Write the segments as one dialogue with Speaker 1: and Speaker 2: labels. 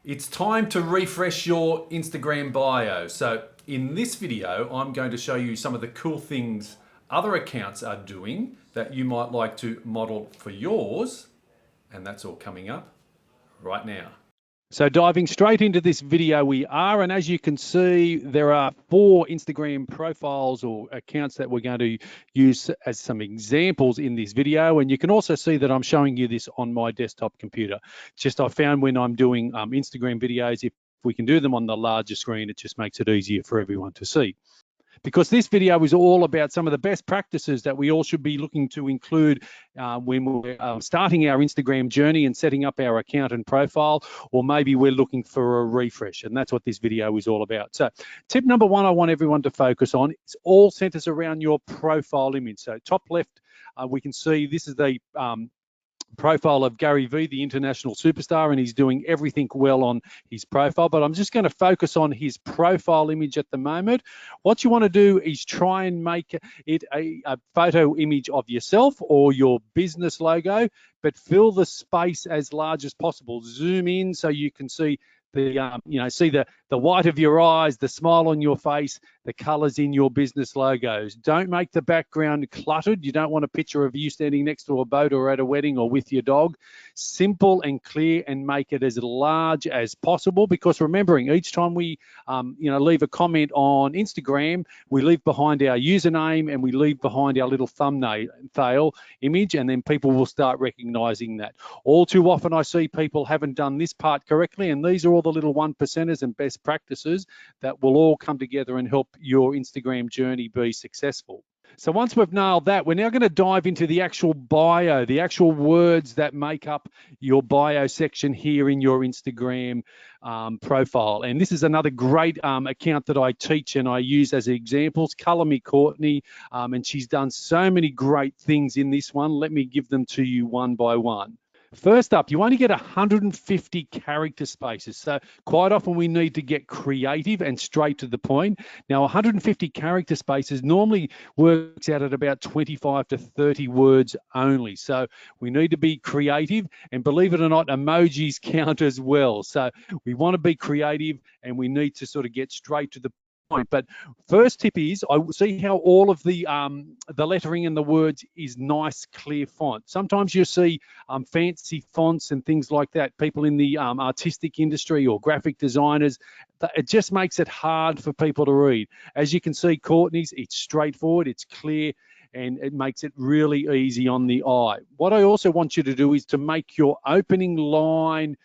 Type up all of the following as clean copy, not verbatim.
Speaker 1: It's time to refresh your Instagram bio. So in this video, I'm going to show you some of the cool things other accounts are doing that you might like to model for yours. And that's all coming up right now. So diving straight into this video we are, and as you can see, there are 4 Instagram profiles or accounts that we're going to use as some examples in this video. And you can also see that I'm showing you this on my desktop computer. Just I found when I'm doing Instagram videos, if we can do them on the larger screen, it just makes it easier for everyone to see. Because this video is all about some of the best practices that we all should be looking to include when we're starting our Instagram journey and setting up our account and profile, or maybe we're looking for a refresh, and that's what this video is all about. So tip number 1 I want everyone to focus on, it's all centers around your profile image. So top left, we can see this is the profile of Gary Vee, the international superstar, and he's doing everything well on his profile, but I'm just going to focus on his profile image at the moment. What you want to do is try and make it a photo image of yourself or your business logo, but fill the space as large as possible. Zoom in so you can see the see the white of your eyes, the smile on your face, the colors in your business logos. Don't make the background cluttered. You don't want a picture of you standing next to a boat or at a wedding or with your dog. Simple and clear, and make it as large as possible, because remembering each time we leave a comment on Instagram, we leave behind our username and we leave behind our little thumbnail image, and then people will start recognizing that. All too often I see people haven't done this part correctly, and these are all the little 1%ers and best practices that will all come together and help your Instagram journey be successful. So once we've nailed that, we're now going to dive into the actual bio, the actual words that make up your bio section here in your Instagram profile. And this is another great account that I teach and I use as examples. Color Me Courtney, and she's done so many great things in this one. Let me give them to you one by one. First up, you only get 150 character spaces. So quite often we need to get creative and straight to the point. Now, 150 character spaces normally works out at about 25 to 30 words only. So we need to be creative, and believe it or not, emojis count as well. So we want to be creative and we need to sort of get straight to the point. But first tip is, I see how all of the lettering and the words is nice, clear font. Sometimes you see fancy fonts and things like that. People in the artistic industry or graphic designers, it just makes it hard for people to read. As you can see, Courtney's, it's straightforward, it's clear, and it makes it really easy on the eye. What I also want you to do is to make your opening line,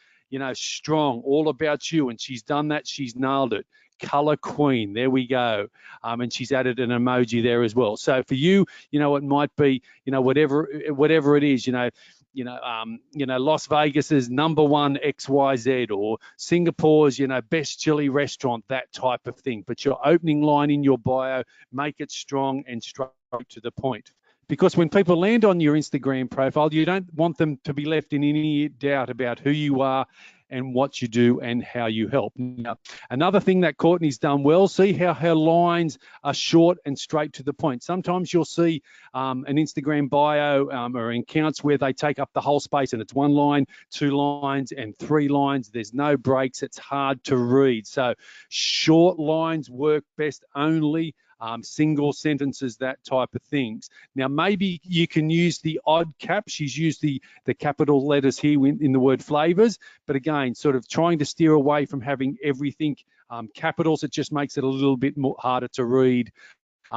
Speaker 1: strong, all about you. And she's done that, she's nailed it. Color Queen, there we go. And she's added an emoji there as well. So for you, it might be, whatever it is, Las Vegas's #1 XYZ, or Singapore's, best chili restaurant, that type of thing. But your opening line in your bio, make it strong and straight to the point. Because when people land on your Instagram profile, you don't want them to be left in any doubt about who you are and what you do and how you help. Now, another thing that Courtney's done well, see how her lines are short and straight to the point. Sometimes you'll see an Instagram bio or accounts where they take up the whole space and it's 1 line, 2 lines, and 3 lines. There's no breaks. It's hard to read. So short lines work best only. Single sentences, that type of things. Now, maybe you can use the odd cap. She's used the capital letters here in the word flavors, but again, sort of trying to steer away from having everything capitals. It just makes it a little bit more harder to read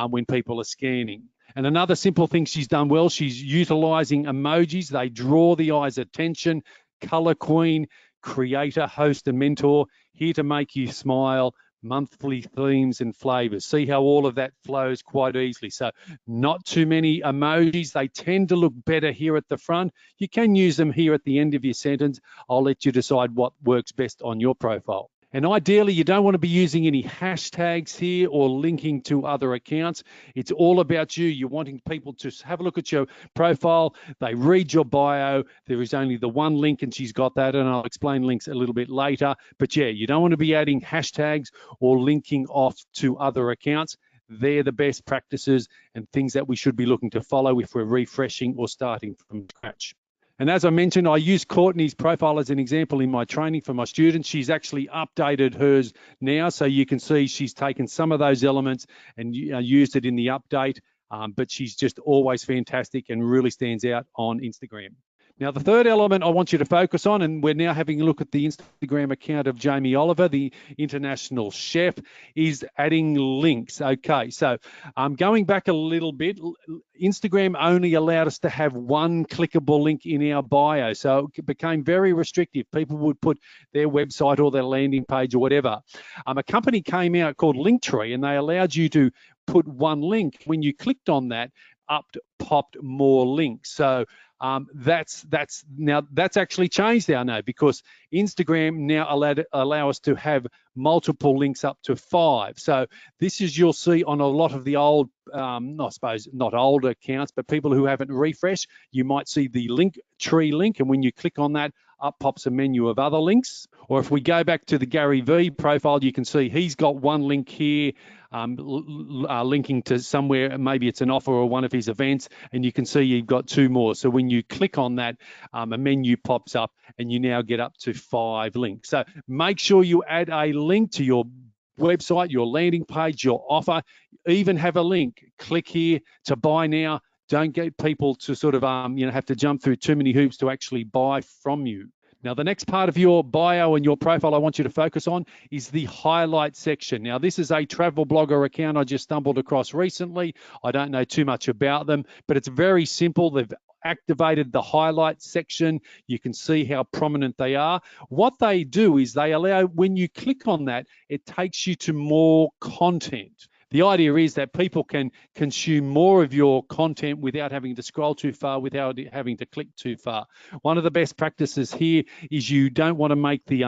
Speaker 1: when people are scanning. And another simple thing she's done well, she's utilizing emojis. They draw the eye's attention. Color Queen, creator, host, and mentor, here to make you smile. Monthly themes and flavors. See how all of that flows quite easily. So not too many emojis. They tend to look better here at the front. You can use them here at the end of your sentence. I'll let you decide what works best on your profile. And ideally, you don't want to be using any hashtags here or linking to other accounts. It's all about you. You're wanting people to have a look at your profile. They read your bio. There is only the 1 link, and she's got that, and I'll explain links a little bit later. But yeah, you don't want to be adding hashtags or linking off to other accounts. They're the best practices and things that we should be looking to follow if we're refreshing or starting from scratch.
Speaker 2: And as I mentioned, I use Courtney's profile as an example in my training for my students. She's actually updated hers now, so you can see she's taken some of those elements and used it in the update, but she's just always fantastic and really stands out on Instagram. Now, the third element I want you to focus on, and we're now having a look at the Instagram account of Jamie Oliver, the international chef, is adding links. Okay, so going back a little bit, Instagram only allowed us to have one clickable link in our bio, so it became very restrictive. People would put their website or their landing page or whatever. A company came out called Linktree, and they allowed you to put one link. When you clicked on that, up popped more links. So that's actually changed now because Instagram now allow us to have multiple links up to 5. So this is, you'll see on a lot of the old, I suppose not old accounts, but people who haven't refreshed, you might see the Linktree link, and when you click on that, up pops a menu of other links. Or if we go back to the Gary V profile, you can see he's got one link here, linking to somewhere, maybe it's an offer or one of his events, and you can see you've got 2 more. So when you click on that, a menu pops up and you now get up to 5 links. So make sure you add a link to your website, your landing page, your offer. Even have a link. Click here to buy now. Don't get people to sort of have to jump through too many hoops to actually buy from you. Now, the next part of your bio and your profile I want you to focus on is the highlight section. Now, this is a travel blogger account I just stumbled across recently. I don't know too much about them, but it's very simple. They've activated the highlight section. You can see how prominent they are. What they do is they allow, when you click on that, it takes you to more content. The idea is that people can consume more of your content without having to scroll too far, without having to click too far. One of the best practices here is you don't want to make the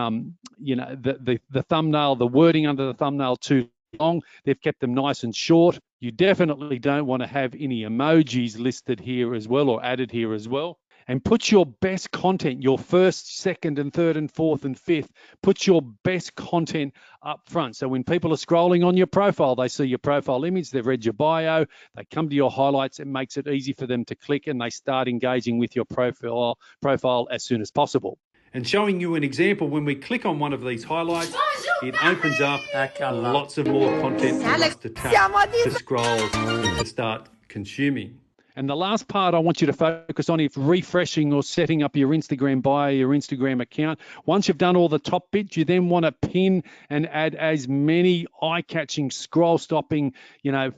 Speaker 2: the thumbnail, the wording under the thumbnail too long. They've kept them nice and short. You definitely don't want to have any emojis listed here as well or added here as well. And put your best content, your first, second, and third, and fourth, and fifth, put your best content up front. So when people are scrolling on your profile, they see your profile image, they've read your bio, they come to your highlights, it makes it easy for them to click and they start engaging with your profile as soon as possible. And showing you an example, when we click on one of these highlights, it opens up lots of more content for us to tap, to scroll, and to start consuming. And the last part I want you to focus on is refreshing or setting up your Instagram bio, your Instagram account. Once you've done all the top bits, you then want to pin and add as many eye-catching, scroll-stopping,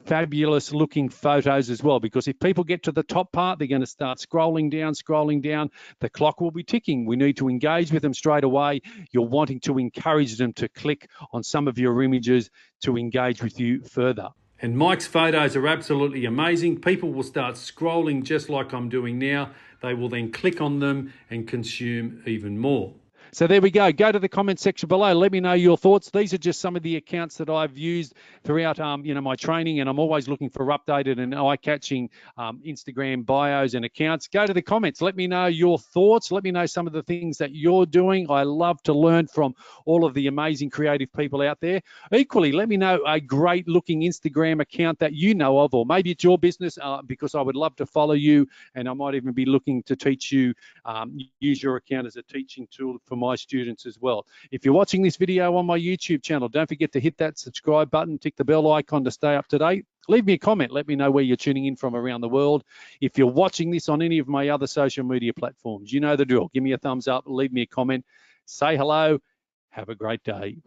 Speaker 2: fabulous looking photos as well. Because if people get to the top part, they're going to start scrolling down. The clock will be ticking. We need to engage with them straight away. You're wanting to encourage them to click on some of your images to engage with you further. And Mike's photos are absolutely amazing. People will start scrolling just like I'm doing now. They will then click on them and consume even more. So there we go. Go to the comment section below. Let me know your thoughts. These are just some of the accounts that I've used throughout, my training, and I'm always looking for updated and eye-catching Instagram bios and accounts. Go to the comments. Let me know your thoughts. Let me know some of the things that you're doing. I love to learn from all of the amazing creative people out there. Equally, let me know a great-looking Instagram account that you know of, or maybe it's your business, because I would love to follow you, and I might even be looking to teach you, use your account as a teaching tool for my students as well. If you're watching this video on my YouTube channel, don't forget to hit that subscribe button, tick the bell icon to stay up to date. Leave me a comment. Let me know where you're tuning in from around the world. If you're watching this on any of my other social media platforms, you know the drill. Give me a thumbs up, leave me a comment, say hello. Have a great day.